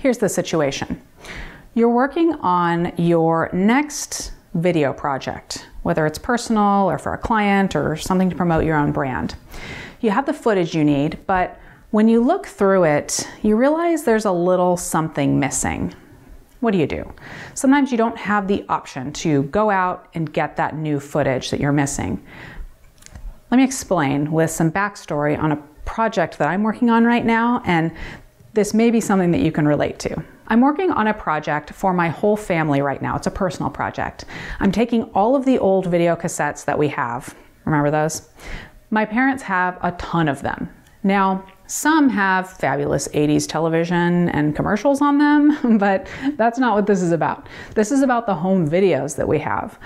Here's the situation. You're working on your next video project, whether it's personal or for a client or something to promote your own brand. You have the footage you need, but when you look through it, you realize there's a little something missing. What do? Sometimes you don't have the option to go out and get that new footage that you're missing. Let me explain with some backstory on a project that I'm working on right now, and this may be something that you can relate to. I'm working on a project for my whole family right now. It's a personal project. I'm taking all of the old video cassettes that we have. Remember those? My parents have a ton of them. Now, some have fabulous 80s television and commercials on them, but that's not what this is about. This is about the home videos that we have.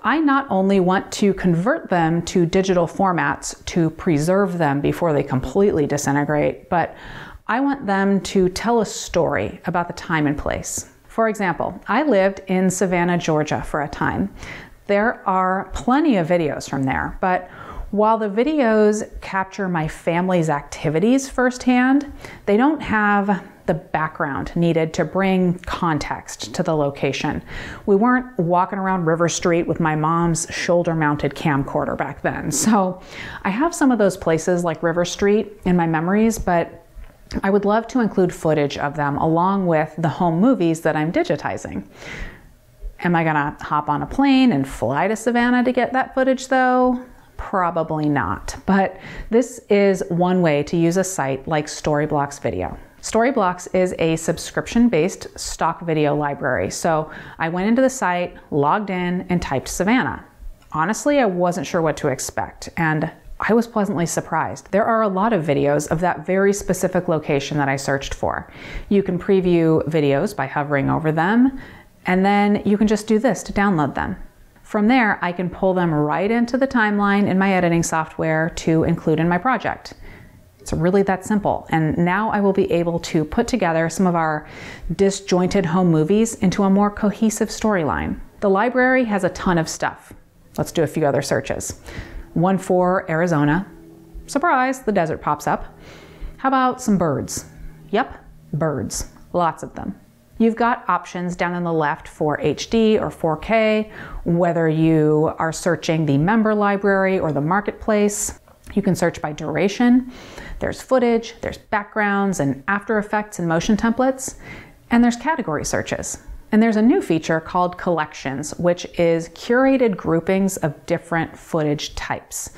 I not only want to convert them to digital formats to preserve them before they completely disintegrate, but I want them to tell a story about the time and place. For example, I lived in Savannah, Georgia for a time. There are plenty of videos from there, but while the videos capture my family's activities firsthand, they don't have the background needed to bring context to the location. We weren't walking around River Street with my mom's shoulder-mounted camcorder back then. So I have some of those places like River Street in my memories, but I would love to include footage of them along with the home movies that I'm digitizing. Am I gonna hop on a plane and fly to Savannah to get that footage though? Probably not, but this is one way to use a site like Storyblocks Video. Storyblocks is a subscription-based stock video library, so I went into the site, logged in, and typed Savannah. Honestly, I wasn't sure what to expect, and I was pleasantly surprised. There are a lot of videos of that very specific location that I searched for. You can preview videos by hovering over them, and then you can just do this to download them. From there, I can pull them right into the timeline in my editing software to include in my project. It's really that simple. And now I will be able to put together some of our disjointed home movies into a more cohesive storyline. The library has a ton of stuff. Let's do a few other searches. One for Arizona. Surprise, the desert pops up. How about some birds? Yep, birds, lots of them. You've got options down on the left for HD or 4K, whether you are searching the member library or the marketplace. You can search by duration. There's footage, there's backgrounds and After Effects and motion templates, and there's category searches. And there's a new feature called Collections, which is curated groupings of different footage types.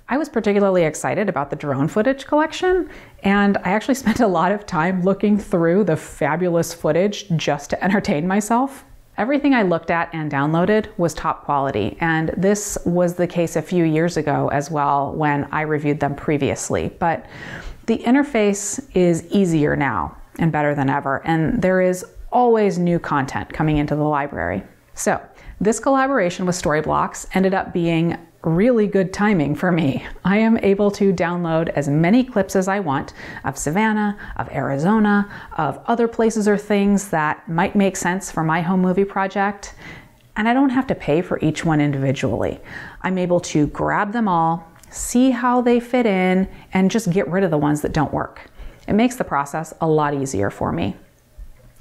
I was particularly excited about the drone footage collection, and I actually spent a lot of time looking through the fabulous footage just to entertain myself. Everything I looked at and downloaded was top quality, and this was the case a few years ago as well when I reviewed them previously. But the interface is easier now and better than ever, and there is always new content coming into the library. So this collaboration with Storyblocks ended up being really good timing for me. I am able to download as many clips as I want of Savannah, of Arizona, of other places or things that might make sense for my home movie project, and I don't have to pay for each one individually. I'm able to grab them all, see how they fit in, and just get rid of the ones that don't work. It makes the process a lot easier for me.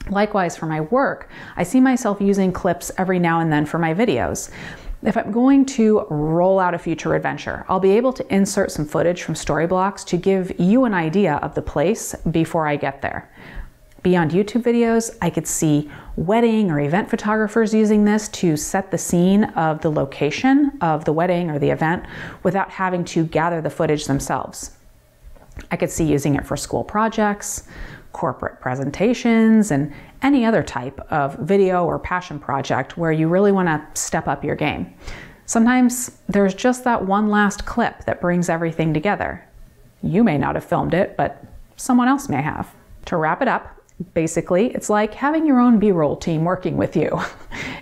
Likewise, for my work, I see myself using clips every now and then for my videos. If I'm going to roll out a future adventure, I'll be able to insert some footage from Storyblocks to give you an idea of the place before I get there. Beyond YouTube videos, I could see wedding or event photographers using this to set the scene of the location of the wedding or the event without having to gather the footage themselves. I could see using it for school projects, corporate presentations, and any other type of video or passion project where you really want to step up your game. Sometimes there's just that one last clip that brings everything together. You may not have filmed it, but someone else may have. To wrap it up, basically, it's like having your own B-roll team working with you.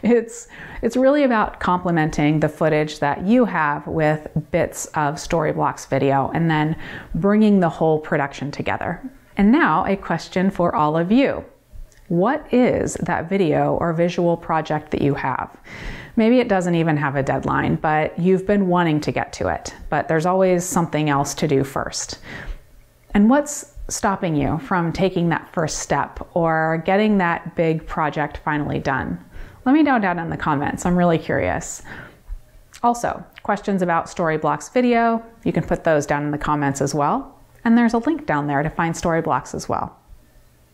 It's really about complementing the footage that you have with bits of Storyblocks video and then bringing the whole production together. And now a question for all of you. What is that video or visual project that you have? Maybe it doesn't even have a deadline, but you've been wanting to get to it, but there's always something else to do first. And what's stopping you from taking that first step or getting that big project finally done? Let me know down in the comments. I'm really curious. Also, questions about Storyblocks video, you can put those down in the comments as well. And there's a link down there to find Storyblocks as well.